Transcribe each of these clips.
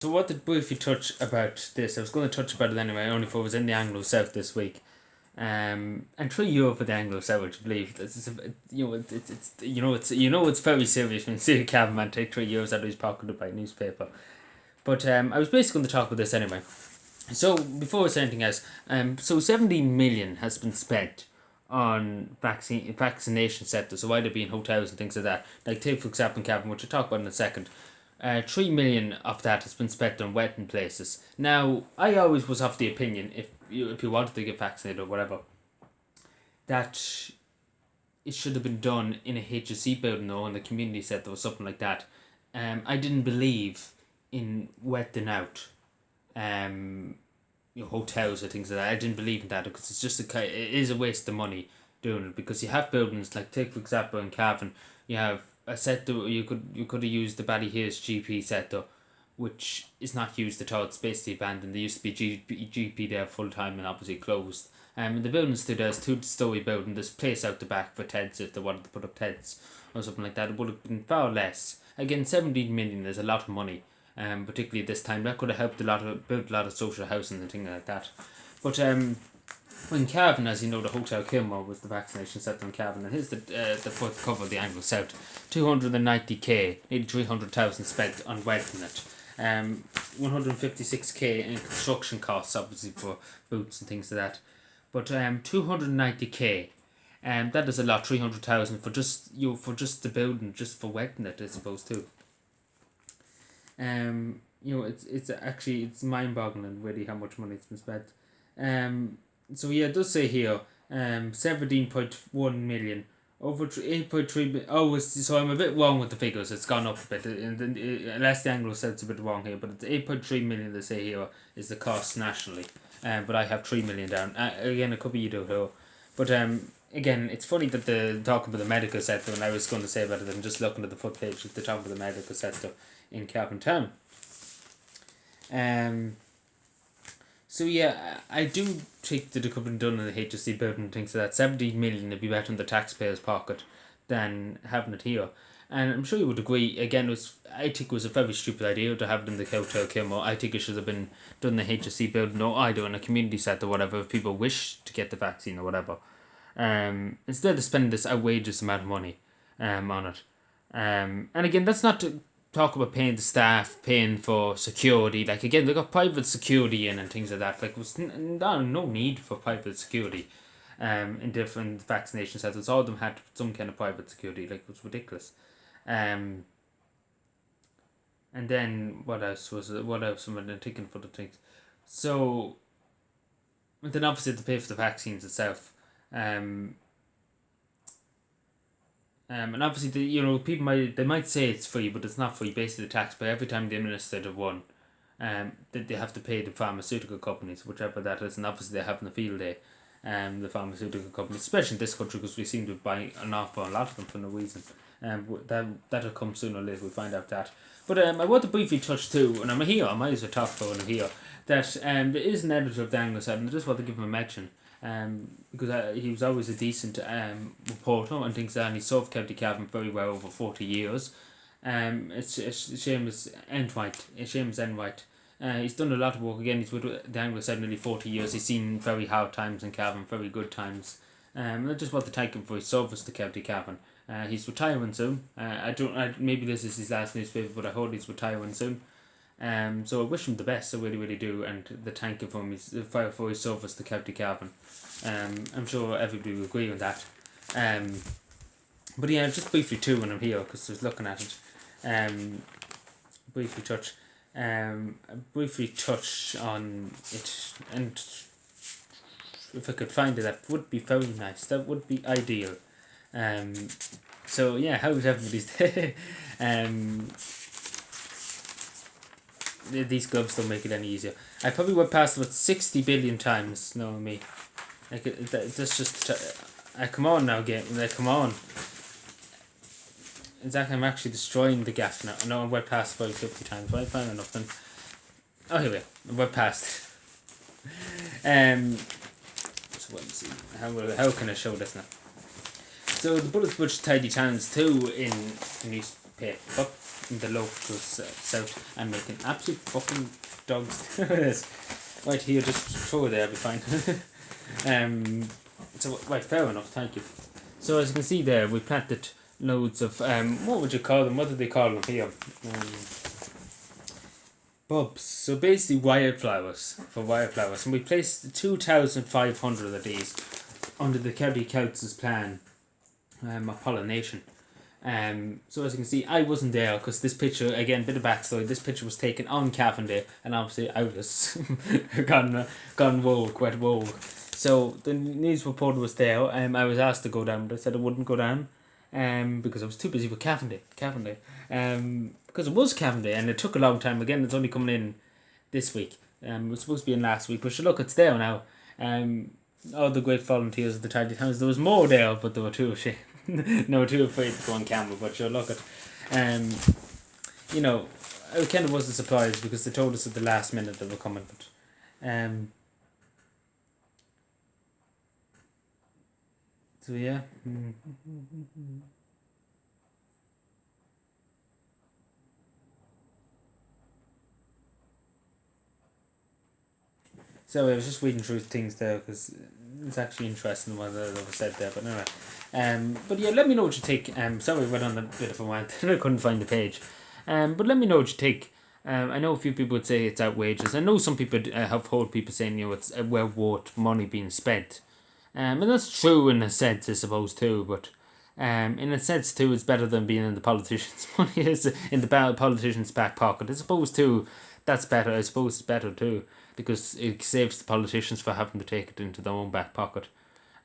So what did briefly touch about this? I was going to touch about it anyway, only if I was in the Anglo South this week. And €3 for the Anglo South, which I believe this is it's very serious when you see a cabman take €3 out of his pocket to buy a newspaper. But I was basically going to talk about this anyway. So before I say anything else, so 17 million has been spent on vaccination centres, so either being hotels and things like that. Like take for example Cavan, which I'll talk about in a second. 3 million of that has been spent on wedding places. Now, I always was of the opinion, if you wanted to get vaccinated or whatever, that it should have been done in a HSC building or in the community centre or something like that. I didn't believe in wetting out hotels or things like that. I didn't believe in that because it is a waste of money doing it, because you have buildings like, take for example in Cavan, you have a sector. You could have used the Ballyheirs GP sector, which is not used at all. It's basically abandoned. There used to be GP there full time and obviously closed. And the building still there's 2-story building. There's place out the back for tents if they wanted to put up tents or something like that. It would have been far less. Again, 17 million is a lot of money. Particularly at this time, that could have helped build a lot of social housing and things like that. But in Cavan, as you know, the Hotel Kilmore was the vaccination centre in Cavan, and here's the fourth cover of the Anglo South. 290k, nearly 300,000 spent on welding it. 156k in construction costs, obviously for boots and things like that. But 290k, that is a lot. 300,000 for just the building, just for welding it, I suppose too. It's mind boggling really how much money it's been spent. So yeah, it does say here, 17.1 million over 8.3. So I'm a bit wrong with the figures. It's gone up a bit, unless the Anglo said it's a bit wrong here. But it's 8.3 million they say here is the cost nationally. But I have 3 million down. Again, it could be you don't know, but again, it's funny that they're talking about the medical sector, and I was going to say about it. I'm just looking at the foot page. They're talking about the medical sector in Cavan Town. So yeah, I do think that it could have been done in the HSC building and things like that. 17 million would be better in the taxpayer's pocket than having it here. And I'm sure you would agree, again, I think it was a very stupid idea to have it in the Hotel Kilmore. I think it should have been done in the HSC building or either in a community centre or whatever if people wish to get the vaccine or whatever. Instead of spending this outrageous amount of money on it. And again, that's not to talk about paying the staff, paying for security. Like again, they got private security in and things like that. Like, was no need for private security. In different vaccination centres, all of them had some kind of private security. Like, it was ridiculous. And then what else was it? What else am I thinking for the things? So, and then obviously to pay for the vaccines itself. And obviously, people might say it's free, but it's not free. Basically, the taxpayer, every time they administer the one, they have to pay the pharmaceutical companies, whichever that is, and obviously they have in the field day, the pharmaceutical companies, especially in this country, because we seem to buy an awful lot of them for no reason. That'll come sooner or later. We find out that. But I want to briefly touch too, and I'm here. I might as well talk about it here. That there is an editor of the Anglo South, and I just want to give him a mention. Because he was always a decent reporter and things like that, and he served County Cavan very well over 40 years. It's Seamus Enright. He's done a lot of work. Again, he's with the Anglo South nearly 40 years. He's seen very hard times in Cavan, very good times. I just want to thank him for his service to County Cavan. He's retiring soon. Maybe this is his last newspaper, but I heard he's retiring soon. So I wish him the best, I really, really do, and the thank you for his service to County Cavan. I'm sure everybody will agree on that. But yeah, just briefly too when I'm here, because I was looking at it. Briefly touch on it, and if I could find it, that would be very nice. That would be ideal. So yeah, how's everybody's day? These gloves don't make it any easier. I probably went past about 60 billion times, knowing me. Like, that's just... come on now, game. Like, come on. Exactly, I'm actually destroying the gaff now. I know I went past about 50 times, but I found nothing. Oh, here we go. I went past. So let me see. How can I show this now? So the Bullets Butch Tidy Channels too in pay up in the local south and making absolute fucking dogs. Right here, just throw it there, I'll be fine. So right, fair enough, thank you. So as you can see there, we planted loads of what would you call them? What do they call them here? Bulbs. So basically wildflowers, and we placed 2,500 of these under the County Council's plan of pollination. So as you can see, I wasn't there because this picture, again, bit of backstory, this picture was taken on Calvin Day, and obviously I was gone woke, wet woke. So the news reporter was there. I was asked to go down, but I said I wouldn't go down because I was too busy with Calvin Day. Because it was Calvin Day, and it took a long time. Again, it's only coming in this week. It was supposed to be in last week, but look, it's there now. All the great volunteers of the Tidy Towns. There was more there, but they were too ashamed. No, too afraid to go on camera. But sure, look at, you know, I kind of wasn't surprised because they told us at the last minute they were coming. But so yeah. So I was just reading through things there because it's actually interesting what was said there. But anyway, but yeah, let me know what you think. Sorry, I went on a bit of a rant. I couldn't find the page. But let me know what you think. I know a few people would say it's outrageous. I know some people have heard people saying, it's well worth money being spent. And that's true in a sense, I suppose, too. But in a sense, too, it's better than being in the politicians' money, is in the politicians' back pocket. I suppose, too, that's better. I suppose it's better, too, because it saves the politicians for having to take it into their own back pocket.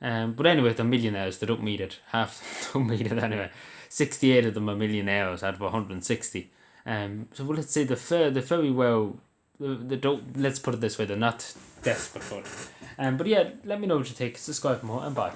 But anyway, they're millionaires. They don't need it. Half don't need it anyway. 68 of them are millionaires out of 160. So let's say they're very well. They don't. Let's put it this way: they're not desperate for it. But yeah, let me know what you think. Subscribe for more, and bye.